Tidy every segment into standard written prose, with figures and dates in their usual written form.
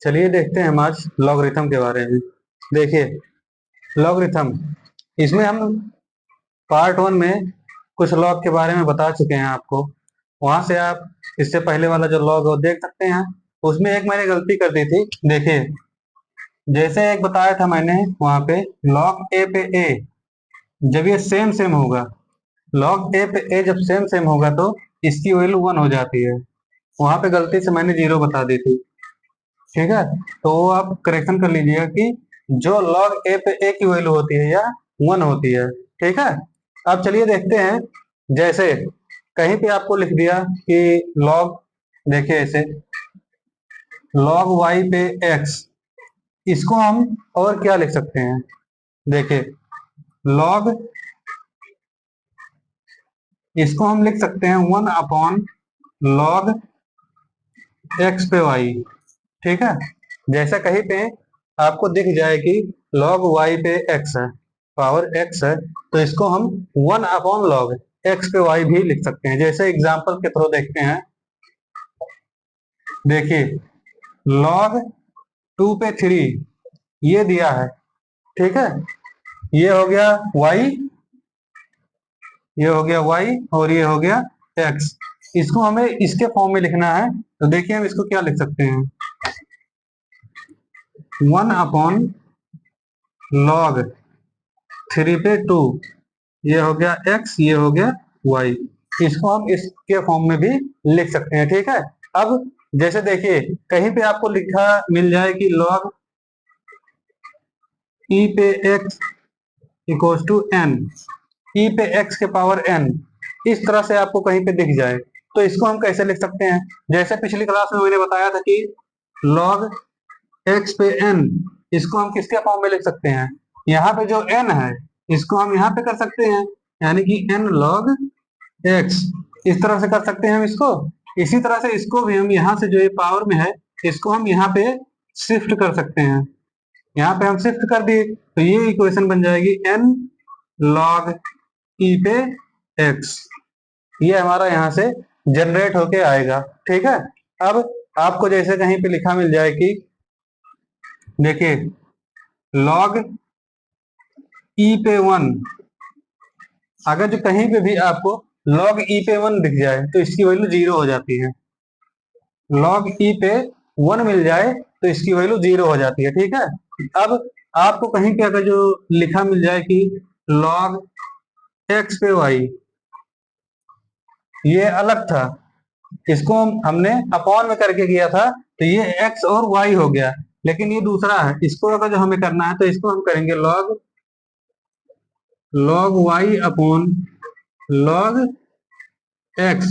चलिए देखते हैं हम आज लॉगरिथम के बारे में। देखिए, लॉगरिथम इसमें हम पार्ट वन में कुछ लॉग के बारे में बता चुके हैं आपको। वहां से आप इससे पहले वाला जो लॉग है वो देख सकते हैं। उसमें एक मैंने गलती कर दी थी। देखिए, जैसे एक बताया था मैंने वहां पे लॉग ए पे ए, जब ये सेम सेम होगा, लॉग ए पे ए जब सेम सेम होगा तो इसकी वैल्यू 1 हो जाती है। वहां पे गलती से मैंने 0 बता दी थी। ठीक है, तो वो आप करेक्शन कर लीजिएगा कि जो लॉग ए पे ए की वैल्यू होती है या 1 होती है। ठीक है, अब चलिए देखते हैं। जैसे कहीं पे आपको लिख दिया कि लॉग, देखिए ऐसे लॉग वाई पे एक्स, इसको हम और क्या लिख सकते हैं। देखिए लॉग, इसको हम लिख सकते हैं 1 अपॉन लॉग एक्स पे वाई। ठीक है, जैसा कहीं पे आपको दिख जाए कि log y पे x है, पावर x है, तो इसको हम 1 अपॉन लॉग x पे y भी लिख सकते हैं। जैसे एग्जांपल के थ्रू देखते हैं। देखिए log 2 पे 3 ये दिया है। ठीक है, ये हो गया y, ये हो गया y और ये हो गया x। इसको हमें इसके फॉर्म में लिखना है, तो देखिए हम इसको क्या लिख सकते हैं। 1 अपॉन लॉग 3 पे 2, ये हो गया x, ये हो गया y। इसको हम इसके फॉर्म में भी लिख सकते हैं। ठीक है, अब जैसे देखिए कहीं पे आपको लिखा मिल जाए कि log e पे x equals to n, e पे x के पावर n, इस तरह से आपको कहीं पे दिख जाए तो इसको हम कैसे लिख सकते हैं। जैसे पिछली क्लास में मैंने बताया था कि log x पे n, इसको हम किसके फॉर्म में लिख सकते हैं। यहाँ पे जो n है इसको हम यहाँ पे कर सकते हैं, यानी कि n log x, इस तरह से कर सकते हैं हम इसको। इसी तरह से इसको भी हम यहाँ से जो ये पावर में है इसको हम यहाँ पे शिफ्ट कर सकते हैं। यहाँ पे हम शिफ्ट कर दिए तो ये इक्वेशन बन जाएगी n log e पे x। ये हमारा यहाँ से जनरेट होके आएगा। ठीक है, अब आपको जैसे कहीं पे लिखा मिल जाए कि देखिए log e पे 1, अगर जो कहीं पे भी आपको log e पे 1 दिख जाए तो इसकी वैल्यू 0 हो जाती है। log e पे 1 मिल जाए तो इसकी वैल्यू 0 हो जाती है। ठीक है, अब आपको कहीं पे अगर जो लिखा मिल जाए कि log x पे y, ये अलग था, इसको हमने अपॉन में करके किया था तो ये x और y हो गया, लेकिन ये दूसरा है। इसको अगर जो हमें करना है तो इसको हम करेंगे log y upon log x,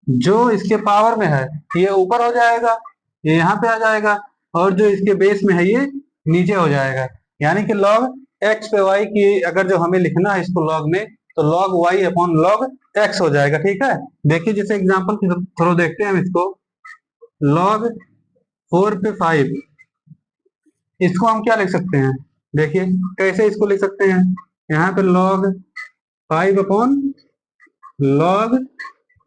जो इसके पावर में है ये ऊपर हो जाएगा, ये यहाँ पे आ जाएगा, और जो इसके बेस में है ये नीचे हो जाएगा। यानी कि log x पे y की अगर जो हमें लिखना है इसको log में, तो log y upon log x हो जाएगा। ठीक है, देखिए जैसे एग्जांपल के थ्रू देखते हैं हम इसको। log 4 पे 5, इसको हम क्या लिख सकते हैं। देखिए कैसे इसको लिख सकते हैं। यहाँ पे log 5 अपॉन log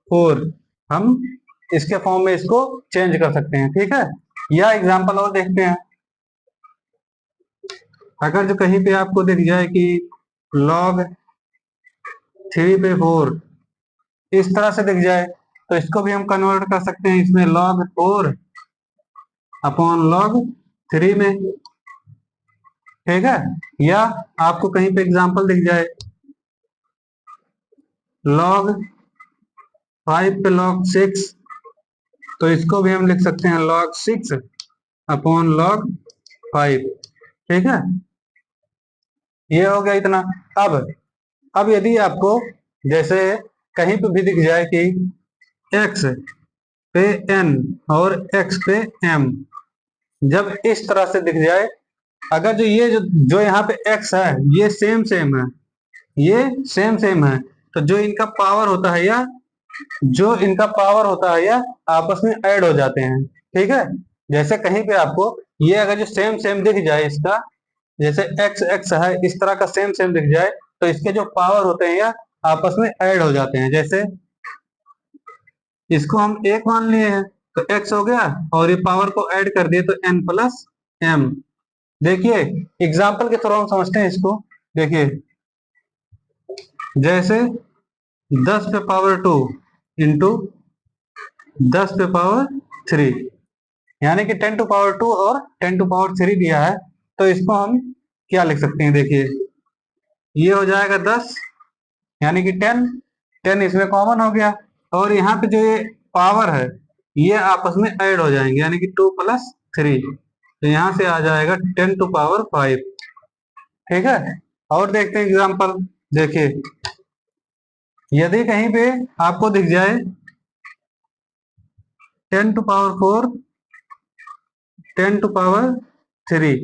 4, हम इसके फॉर्म में इसको चेंज कर सकते हैं। ठीक है, या एग्जांपल और देखते हैं। अगर जो कहीं पे आपको दिख जाए कि log 3 पे 4 इस तरह से दिख जाए तो इसको भी हम कन्वर्ट कर सकते हैं इसमें log 4 अपॉन log 3 में। ठीक है, या आपको कहीं पे एग्जांपल दिख जाए log 5 पे log 6, तो इसको भी हम लिख सकते हैं log 6 अपॉन log 5। ठीक है, ये हो गया इतना। अब यदि आपको जैसे कहीं पे भी दिख जाए कि x पे n और x पे m, जब इस तरह से दिख जाए, अगर जो ये जो यहाँ पे x है ये सेम सेम है, ये सेम सेम है, तो जो इनका पावर होता है या जो इनका पावर होता है या आपस में ऐड हो जाते हैं। ठीक है, जैसे कहीं पे आपको ये अगर जो सेम सेम दिख जाए इसका, जैसे x x है इस तरह का सेम सेम दिख जाए, तो इसके जो पावर होते हैं या आपस में ऐड हो जाते हैं। जैसे इसको हम 1 मान लिए हैं तो x हो गया और ये पावर को ऐड कर दिए तो n प्लस m। देखिए एग्जाम्पल के थ्रू हम समझते हैं इसको। देखिए जैसे 10 पे पावर 2 इंटू 10 पे पावर 3, यानी कि 10 टू पावर 2 और 10 टू पावर 3 दिया है, तो इसको हम क्या लिख सकते हैं? देखिए ये हो जाएगा 10 यानी कि 10, 10 इसमें कॉमन हो गया और यहाँ पे जो ये पावर है ये आपस में ऐड हो जाएंगे, यानी कि 2 प्लस 3, तो यहाँ से आ जाएगा 10 टू पावर 5। ठीक है, और देखते हैं एग्जाम्पल। देखिए यदि कहीं पे आपको दिख जाए 10 टू पावर 4, 10 टू पावर 3,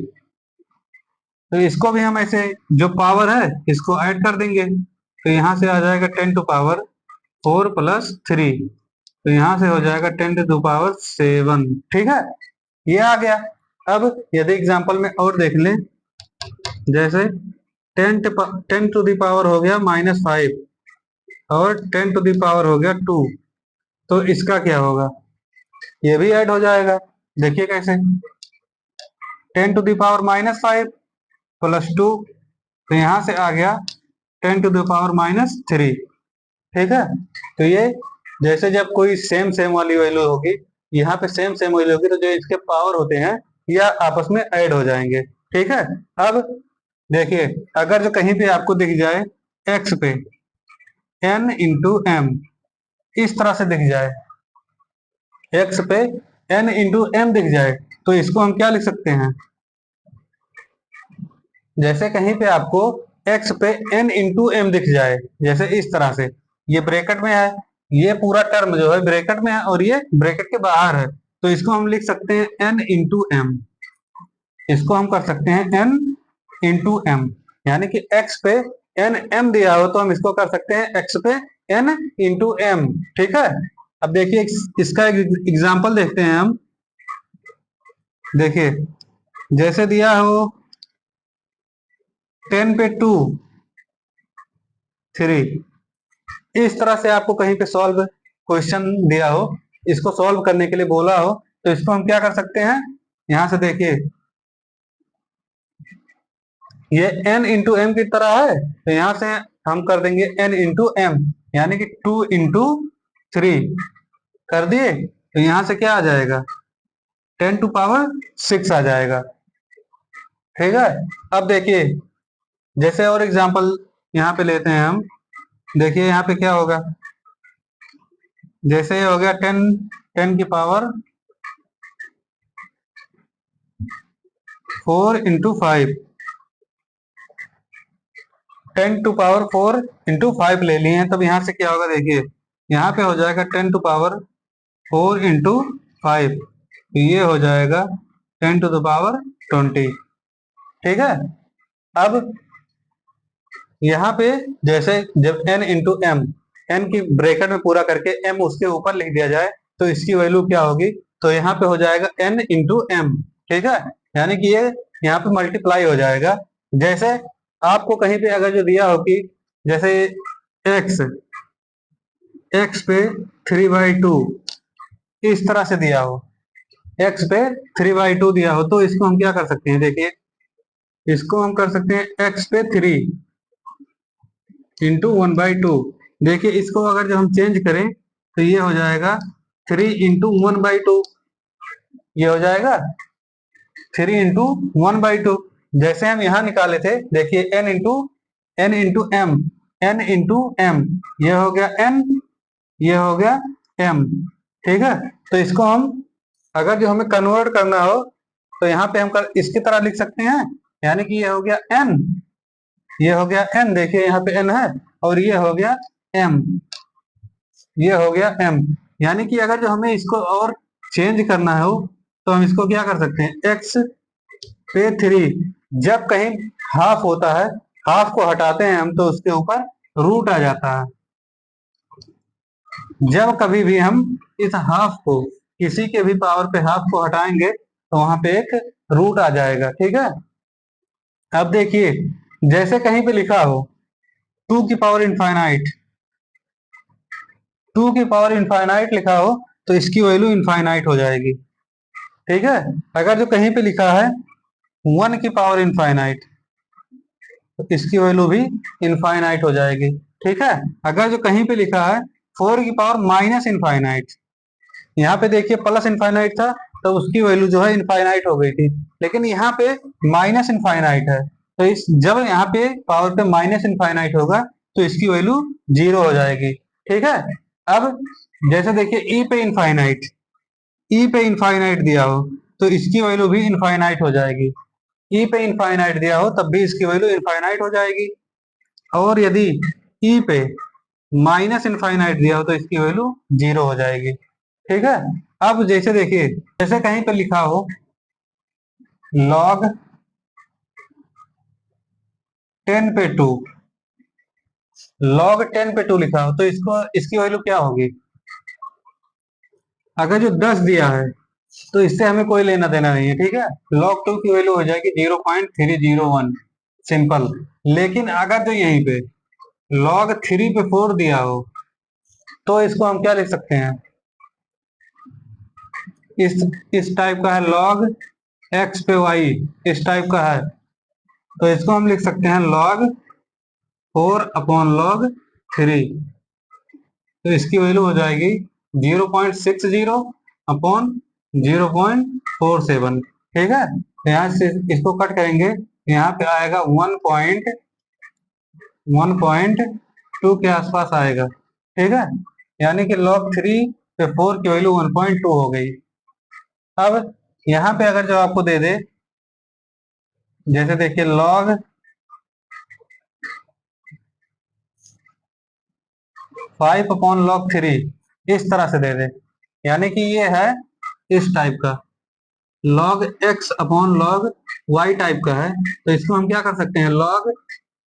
तो इसको भी हम ऐसे जो पावर है इसको ऐड कर देंगे, तो यहाँ से आ जाएगा 10 टू पावर 4 प्लस 3, तो यहाँ से हो जाएगा 10 टू पावर 7। ठीक है, ये आ गया। अब यदि एग्जाम्पल में और देख लें, जैसे 10 टू दी पावर हो गया -5 और 10 टू दी पावर हो गया 2, तो इसका क्या होगा? ये भी ऐड हो जाएगा। देखिए कैसे, 10 टू दी पावर -5 प्लस 2, तो यहाँ से आ गया 10 टू द पावर -3। ठीक है, तो ये जैसे जब कोई सेम सेम वाली वैल्यू होगी, यहाँ पे सेम सेम वैल्यू होगी, तो जो इसके पावर होते हैं यह आपस में ऐड हो जाएंगे। ठीक है, अब देखिए अगर जो कहीं पे आपको दिख जाए x पे n इंटू एम, इस तरह से दिख जाए, x पे n इंटू एम दिख जाए, तो इसको हम क्या लिख सकते हैं? जैसे कहीं पे आपको x पे n इंटू एम दिख जाए, जैसे इस तरह से, ये ब्रैकेट में है, ये पूरा टर्म जो है ब्रैकेट में है और ये ब्रैकेट के बाहर है, तो इसको हम लिख सकते हैं n इंटू एम। इसको हम कर सकते हैं n इंटू एम, यानी कि x पे n m दिया हो तो हम इसको कर सकते हैं x पे n इंटू एम। ठीक है, अब देखिए इसका एग्जाम्पल देखते हैं हम। देखिए जैसे दिया हो 10 पे 2 3, इस तरह से आपको कहीं पे सॉल्व क्वेश्चन दिया हो, इसको सॉल्व करने के लिए बोला हो, तो इसको हम क्या कर सकते हैं? यहां से देखिए ये n इंटू एम की तरह है, तो यहां से हम कर देंगे n इंटू एम, यानी कि 2 इंटू 3 कर दिए, तो यहां से क्या आ जाएगा? 10 टू पावर 6 आ जाएगा। ठीक है, अब देखिए जैसे और एग्जांपल यहाँ पे लेते हैं हम। देखिए यहाँ पे क्या होगा, जैसे ये हो गया 10 की power 4 into 5, 10 to power 4 into 5 ले लिए हैं, तब यहाँ से क्या होगा? देखिए यहाँ पे हो जाएगा 10 टू पावर 4 इंटू 5, तो ये हो जाएगा 10 टू द पावर 20। ठीक है, अब यहाँ पे जैसे जब n इंटू एम, एन की ब्रैकेट में पूरा करके m उसके ऊपर लिख दिया जाए, तो इसकी वैल्यू क्या होगी? तो यहाँ पे हो जाएगा n इंटू एम। ठीक है, यानी कि ये यहाँ पे मल्टीप्लाई हो जाएगा। जैसे आपको कहीं पे अगर जो दिया हो कि जैसे x पे 3/2 इस तरह से दिया हो, x पे 3/2 दिया हो, तो इसको हम क्या कर सकते हैं? देखिए इसको हम कर सकते हैं x पे 3 इंटू 1/2। देखिए इसको अगर जो हम चेंज करें तो ये हो जाएगा 3 इंटू 1/2, ये हो जाएगा 3 इंटू 1/2। जैसे हम यहाँ निकाले थे, देखिए n into M, n into M, ये हो गया n, ये हो गया m। ठीक है, तो इसको हम अगर जो हमें कन्वर्ट करना हो तो यहाँ पे हम इसकी तरह लिख सकते हैं, यानी कि ये हो गया n, ये हो गया n, देखिए यहाँ पे n है, और ये हो गया m, ये हो गया m। यानी कि अगर जो हमें इसको और चेंज करना हो तो हम इसको क्या कर सकते हैं? x पे 3, जब कहीं हाफ होता है, हाफ को हटाते हैं हम, तो उसके ऊपर रूट आ जाता है। जब कभी भी हम इस हाफ को, किसी के भी पावर पे हाफ को हटाएंगे तो वहां पे एक रूट आ जाएगा। ठीक है, अब देखिए जैसे कहीं पे लिखा हो 2 की पावर इनफाइनाइट, 2 की पावर इनफाइनाइट लिखा हो, तो इसकी वैल्यू इनफाइनाइट हो जाएगी। ठीक है, अगर जो कहीं पे लिखा है 1 की पावर इनफाइनाइट, तो इसकी वैल्यू भी इनफाइनाइट हो जाएगी। ठीक है, अगर जो कहीं पे लिखा है 4 की पावर माइनस इनफाइनाइट, यहाँ पे देखिए प्लस इनफाइनाइट था तो उसकी वैल्यू जो है इनफाइनाइट हो गई थी, लेकिन यहाँ पे माइनस इनफाइनाइट है, तो इस जब यहाँ पे पावर पे माइनस इनफाइनाइट होगा तो इसकी वैल्यू 0 हो जाएगी। ठीक है, अब जैसे देखिए ई पे इनफाइनाइट दिया हो तो इसकी वैल्यू भी इनफाइनाइट हो जाएगी। ई पे इनफाइनाइट दिया हो तब भी इसकी वैल्यू इनफाइनाइट हो जाएगी, और यदि ई पे माइनस इनफाइनाइट दिया हो तो इसकी वैल्यू 0 हो जाएगी। ठीक है, अब जैसे देखिए, जैसे कहीं पे लिखा हो log 10 पे 2, log 10 पे 2 लिखा हो तो इसको इसकी वैल्यू क्या होगी? अगर जो 10 दिया है तो इससे हमें कोई लेना देना नहीं है। ठीक है, log 2 की वैल्यू हो जाएगी 0.301, सिंपल। लेकिन अगर जो यहीं पे log 3 पे 4 दिया हो तो इसको हम क्या लिख सकते हैं? इस टाइप का है log x पे y, इस टाइप का है, तो इसको हम लिख सकते हैं log 4 अपॉन log 3, तो इसकी वैल्यू हो जाएगी 0.60 अपॉन 0.47। ठीक है, तो यहाँ से इसको कट करेंगे, यहाँ पे आएगा 1.2 के आसपास आएगा। ठीक है, यानी कि log 3 पे 4 की वैल्यू 1.2 हो गई। अब यहाँ पे अगर जो आपको दे दे, जैसे देखिए log 5 अपॉन log 3, इस तरह से दे दे, यानी कि ये है इस टाइप का log x upon log y type का है, तो इसको हम क्या कर सकते हैं? log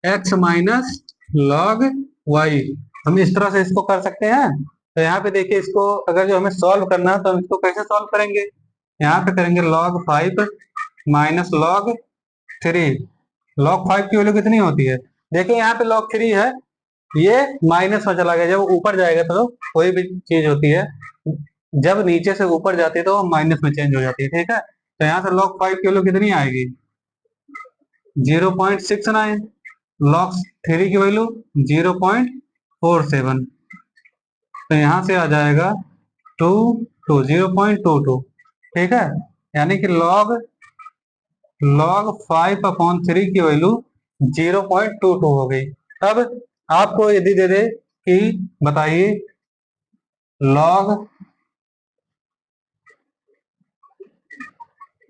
x minus log y, हम इस तरह से इसको कर सकते हैं। तो यहाँ पे देखिए, इसको अगर जो हमें सॉल्व करना है तो हम इसको कैसे सॉल्व करेंगे? यहाँ पे करेंगे log 5 माइनस log 3, log 5 की वैल्यू कितनी होती है? देखिए यहाँ पे log 3 है, ये माइनस में चला गया, जब ऊपर जाएगा तो कोई भी चीज होती है जब नीचे से ऊपर जाती है तो माइनस में चेंज हो जाती है। ठीक है, तो यहाँ से log 5 की वैल्यू कितनी आएगी? 0.69, log 3 की वैल्यू 0.47, तो यहाँ से आ जाएगा 0.22। ठीक है, यानी कि log 5 अपॉन 3 की वैल्यू 0.22 हो गई। अब आपको यदि दे दे कि बताइए log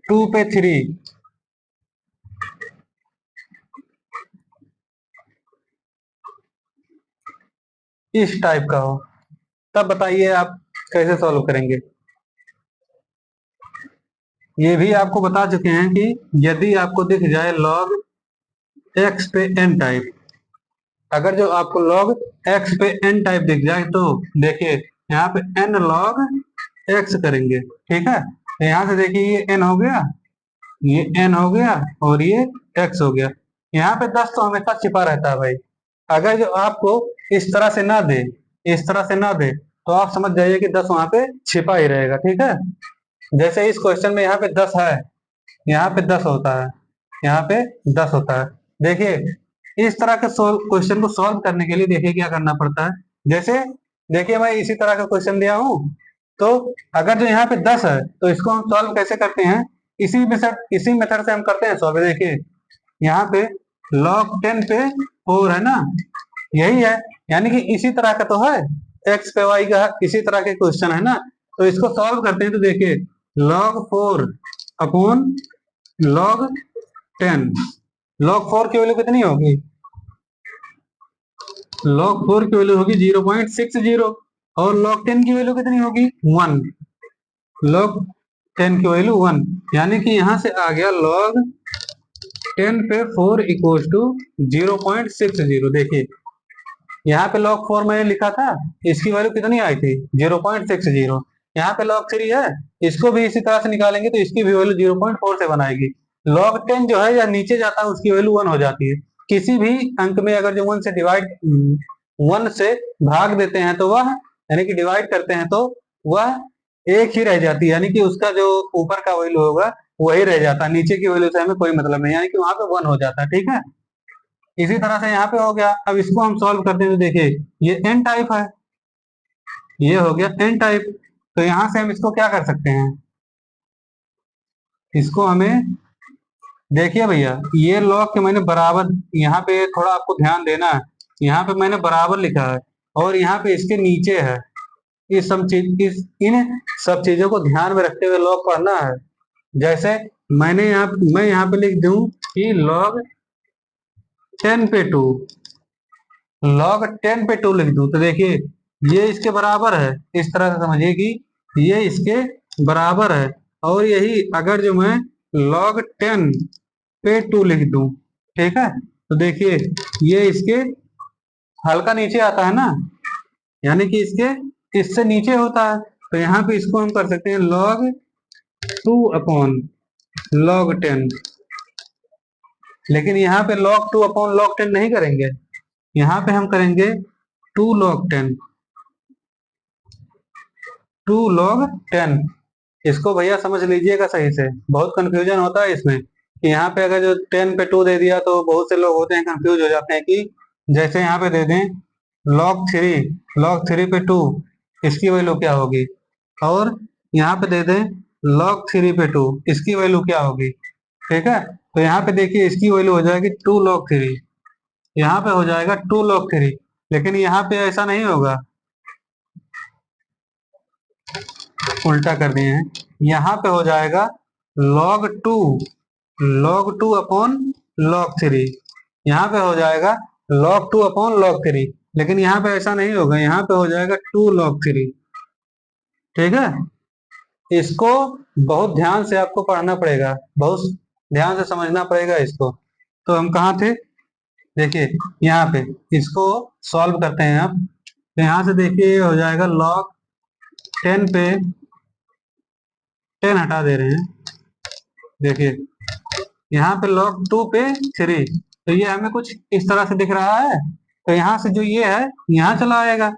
2 पे 3, इस टाइप का हो, तब बताइए आप कैसे सॉल्व करेंगे? ये भी आपको बता चुके हैं कि यदि आपको दिख जाए log x पे n टाइप, अगर जो आपको log x पे n टाइप दिख जाए तो देखिए यहाँ पे n log x करेंगे। ठीक है, तो यहाँ से देखिए ये n हो गया, ये n हो गया और ये x हो गया। यहाँ पे 10 तो हमेशा छिपा रहता है भाई, अगर जो आपको इस तरह से ना दे, इस तरह से ना दे, तो आप समझ जाइए कि 10 वहां पे छिपा ही रहेगा। ठीक है, जैसे इस क्वेश्चन में यहाँ पे 10 है, यहाँ पे 10 होता है, यहाँ पे 10 होता है। देखिए इस तरह के क्वेश्चन को सॉल्व करने के लिए देखिए क्या करना पड़ता है। जैसे देखिए मैं इसी तरह का क्वेश्चन दिया हूँ, तो अगर जो यहाँ पे 10 है तो इसको हम सॉल्व कैसे करते हैं? इसी मेथड से हम करते हैं सॉल्व। देखिए यहाँ पे log 10 पे 4 है ना, यही है, यानी कि इसी तरह का तो है, x पे y का इसी तरह के क्वेश्चन है ना, तो इसको सॉल्व करते हैं। तो देखिए log 4 अपॉन log 10, log 4 की वैल्यू कितनी होगी? log 4 की वैल्यू होगी 0.60, और log 10 की वैल्यू कितनी होगी? 1, log 10 की वैल्यू 1, यानी कि यहां से आ गया log 10 पे 4 इक्वल टू 0.60। देखिए यहाँ पे log 4 मैंने लिखा था, इसकी वैल्यू कितनी आई थी? 0.60। यहाँ पे log 3 है, इसको भी इसी तरह से निकालेंगे तो इसकी भी वैल्यू 0.47 आएगी। log 10 जो है या नीचे जाता है उसकी वैल्यू 1 हो जाती है। किसी भी अंक में अगर जो 1 से भाग देते हैं तो वह, यानी कि डिवाइड करते हैं तो वह एक ही रह जाती है, यानी कि उसका जो ऊपर का वैल्यू होगा वही रह जाता है, नीचे की वैल्यू से हमें कोई मतलब नहीं, यानी कि वहां पे 1 हो जाता है। ठीक है, इसी तरह से यहाँ पे हो गया। अब इसको हम सॉल्व करते हैं तो देखिए ये एन टाइप है, ये हो गया एन टाइप। तो यहाँ से हम इसको क्या कर सकते हैं, इसको हमें, देखिए भैया ये लॉग के मैंने बराबर, यहाँ पे थोड़ा आपको ध्यान देना है, यहाँ पे मैंने बराबर लिखा है और यहाँ पे इसके नीचे है। इन सब चीजों को ध्यान में रखते हुए लॉग पढ़ना है। जैसे मैं यहाँ पे लिख दूं कि लॉग 10 पे 2, log 10 पे 2 लिख दूं तो देखिए ये इसके बराबर है। इस तरह से समझिए कि ये इसके बराबर है। और यही अगर जो मैं log 10 पे 2 लिख दूं, ठीक है, तो देखिए ये इसके हल्का नीचे आता है ना, यानी कि इसके इससे नीचे होता है। तो यहाँ पे इसको हम कर सकते हैं log 2 अपॉन log 10। लेकिन यहाँ पे log 2 अपॉन log 10 नहीं करेंगे, यहाँ पे हम करेंगे 2 log 10, 2 log 10। इसको भैया समझ लीजिएगा सही से, बहुत कंफ्यूजन होता है इसमें कि यहाँ पे अगर जो 10 पे 2 दे दिया तो बहुत से लोग होते हैं कंफ्यूज हो जाते हैं कि जैसे यहाँ पे दे दें log 3 पे 2, इसकी वैल्यू क्या होगी, और यहाँ पे दे दें log 3 पे 2, इसकी वैल्यू क्या होगी। ठीक है, तो यहाँ पे देखिए इसकी वैल्यू हो जाएगी 2 log 3, यहाँ पे हो जाएगा 2 log 3। लेकिन यहाँ पे ऐसा नहीं होगा, उल्टा कर दिए हैं, यहाँ पे हो जाएगा log 2 अपॉन log 3, यहाँ पे हो जाएगा log 2 अपॉन log 3। लेकिन यहाँ पे ऐसा नहीं होगा, यहाँ पे हो जाएगा 2 log 3। ठीक है, इसको बहुत ध्यान से आपको पढ़ना पड़ेगा, बहुत ध्यान से समझना पड़ेगा इसको। तो हम कहाँ थे, देखिए यहाँ पे इसको सॉल्व करते हैं आप। तो यहाँ से देखिए हो जाएगा log 10 हटा दे रहे हैं, देखिए यहाँ पे log 2 पे 3, तो ये हमें कुछ इस तरह से दिख रहा है। तो यहाँ से जो ये है यहाँ चला आएगा,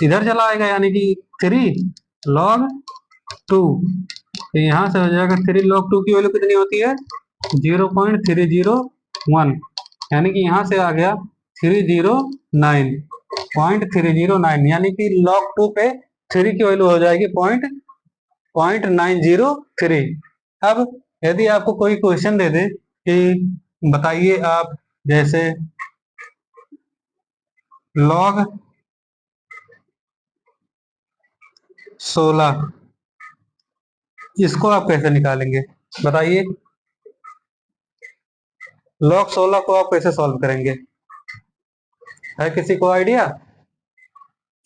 इधर चला आएगा, यानी कि 3 log 2। तो यहाँ से हो जाएगा 3 log 2 की वैल्यू कितनी होती है, 0.301, यानी कि यहाँ से आ गया 309.309, यानी कि log 2 पे 3 की वैल्यू हो जाएगी 0.903। अब यदि आपको कोई क्वेश्चन दे दे कि बताइए आप, जैसे log 16, इसको आप कैसे निकालेंगे बताइए, log 16 को आप कैसे सॉल्व करेंगे, है किसी को आइडिया।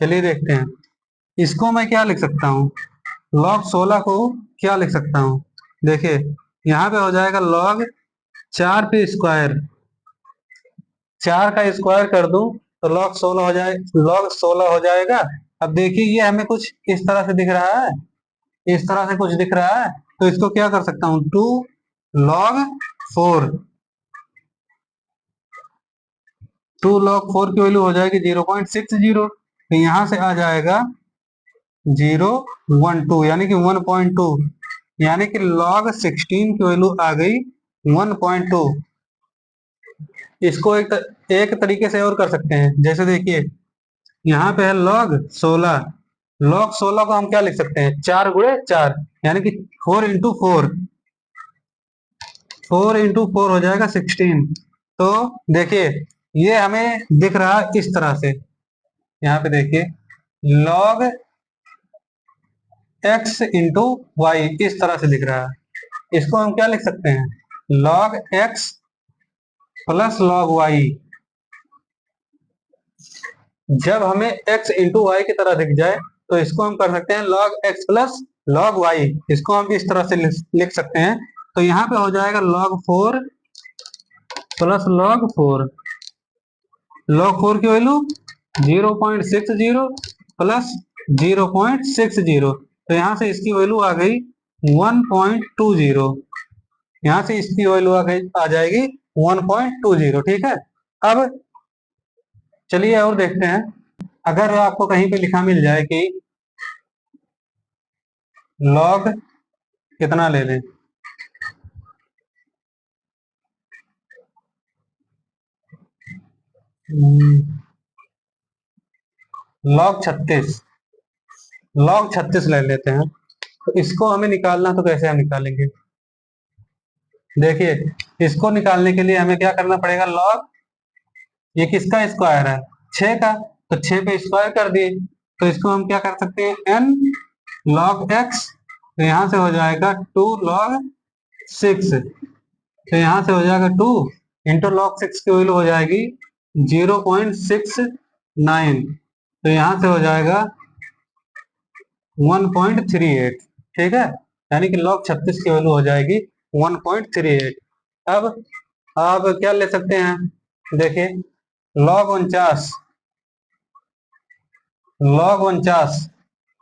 चलिए देखते हैं, इसको मैं क्या लिख सकता हूँ, log 16 को क्या लिख सकता हूँ, देखिए यहाँ पे हो जाएगा log 4 पे स्क्वायर, 4 का स्क्वायर कर दूं तो log 16 हो जाएगा। अब देखिए ये हमें कुछ इस तरह से दिख रहा है, इस तरह से कुछ दिख रहा है, तो इसको क्या कर सकता हूँ, 2 log 4, 2 log 4 की वैल्यू हो जाएगी 0.60, तो यहाँ से आ जाएगा 012, यानी कि 1.2, यानी कि log 16 की वैल्यू आ गई 1.2। इसको एक तरीके से और कर सकते हैं, जैसे देखिए यहाँ पे है log 16, log 16 को हम क्या लिख सकते हैं, 4 गुणे 4, यानी कि 4 into 4, 4 into 4 हो जाएगा 16। तो देखिए ये हमें दिख रहा है इस तरह से, यहाँ पे देखिए log x into y, इस तरह से दिख रहा है। इसको हम क्या लिख सकते हैं, log x plus log y। जब हमें x इंटू वाई की तरह दिख जाए तो इसको हम कर सकते हैं log x plus log y, इसको हम इस तरह से लिख सकते हैं। तो यहाँ पे हो जाएगा log 4 प्लस log 4, log 4 की वैल्यू 0.60 प्लस 0.60, तो यहाँ से इसकी वैल्यू आ गई 1.20, यहाँ से इसकी वैल्यू आ जाएगी 1.20। ठीक है, अब चलिए और देखते हैं, अगर आपको कहीं पे लिखा मिल जाए कि लॉग कितना ले लें, लॉग 36, लॉग 36 ले लेते हैं। तो इसको हमें निकालना, तो कैसे हम निकालेंगे? देखिए, इसको निकालने के लिए हमें क्या करना पड़ेगा, लॉग, ये किसका स्क्वायर है, 6 का, तो 6 पे स्क्वायर कर दिए। तो इसको हम क्या कर सकते हैं, n log x, तो यहां से हो जाएगा 2 log 6, तो यहां से हो जाएगा 2 इंटू लॉग 6 की वैल्यू हो जाएगी 0.69, तो यहां से हो जाएगा 1.38, ठीक है, यानी कि लॉग 36 की वैल्यू हो जाएगी 1.38। अब आप क्या ले सकते हैं, देखिए, लॉग 49, लॉग 49,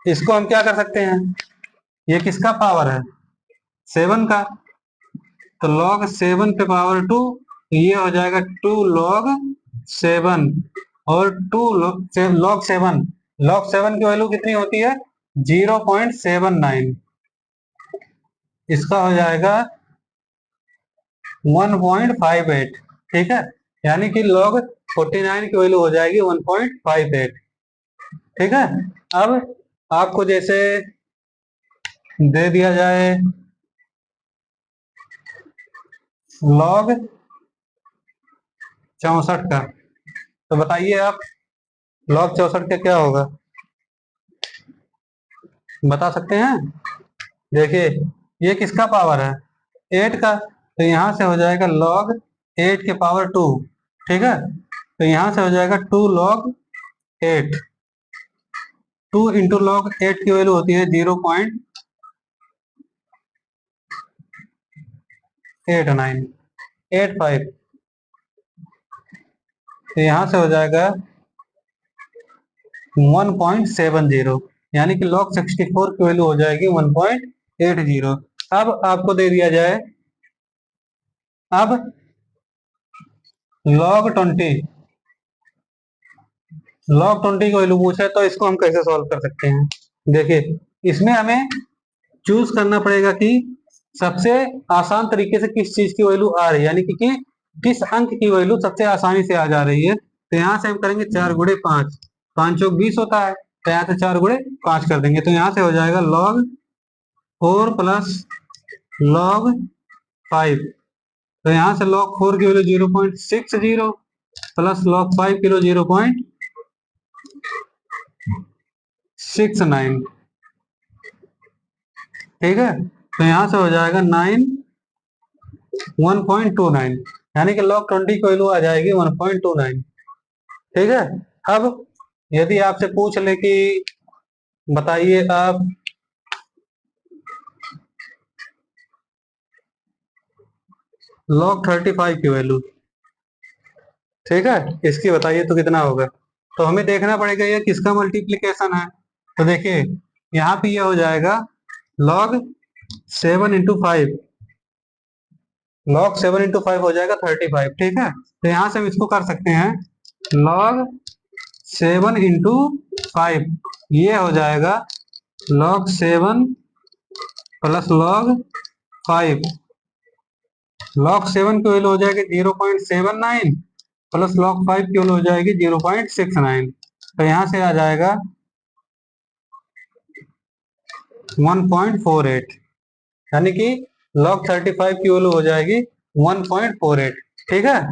इसको हम क्या कर सकते हैं, ये किसका पावर है, 7 का, तो लॉग 7 पे पावर 2, ये हो जाएगा 2 लॉग 7, और 2 लॉग 7, लॉग 7 की वैल्यू कितनी होती है, 0.79, इसका हो जाएगा 1.58, ठीक है, यानी कि लॉग 49 की वैल्यू हो जाएगी 1.58, ठीक है। अब आपको जैसे दे दिया जाए लॉग 64 का, तो बताइए आप, लॉग 64 का क्या होगा, बता सकते हैं? देखिए, ये किसका पावर है, 8 का, तो यहां से हो जाएगा लॉग 8 के पावर 2, ठीक है, तो यहां से हो जाएगा 2 लॉग 8, 2 इंटू लॉग 8 की वैल्यू होती है 0.8985, तो यहां से हो जाएगा 1.70, यानी कि log 64 की वैल्यू हो जाएगी 1.80। अब आपको दे दिया जाए, अब log 20, log 20 की वैल्यू पूछे, तो इसको हम कैसे सॉल्व कर सकते हैं? देखिए, इसमें हमें चूज करना पड़ेगा कि सबसे आसान तरीके से किस चीज की वैल्यू आ रही है, यानी कि किस अंक की वैल्यू सबसे आसानी से आ जा रही है। तो यहाँ से हम करेंगे 4 गुणे 5, 5 चौक 20 होता है, तो यहाँ से 4 गुणे 5 कर देंगे, तो यहाँ से हो जाएगा log 4 प्लस log 5, तो यहाँ से log 4 की वैल्यू 0.60 प्लस log 5 की वैल्यू 0.69, ठीक है, तो यहाँ से हो जाएगा 1.29, यानी कि log 20 की वैल्यू आ जाएगी 1.29, ठीक है। अब यदि आपसे पूछ ले कि बताइए आप log 35 की वैल्यू, ठीक है, इसकी बताइए तो कितना होगा, तो हमें देखना पड़ेगा ये किसका मल्टीप्लीकेशन है। तो देखिए, यहाँ पे ये हो जाएगा log 7 इंटू 5, log 7 इंटू 5 हो जाएगा 35, ठीक है, तो यहाँ से हम इसको कर सकते हैं log 7 इंटू 5, ये हो जाएगा log 7 प्लस log 5, log 7 की वैल्यू हो जाएगी 0.79 प्लस log 5 की वैल्यू हो जाएगी 0.69, तो यहाँ से आ जाएगा 1.48, यानी कि log 35 की वैल्यू हो जाएगी 1.48, ठीक है।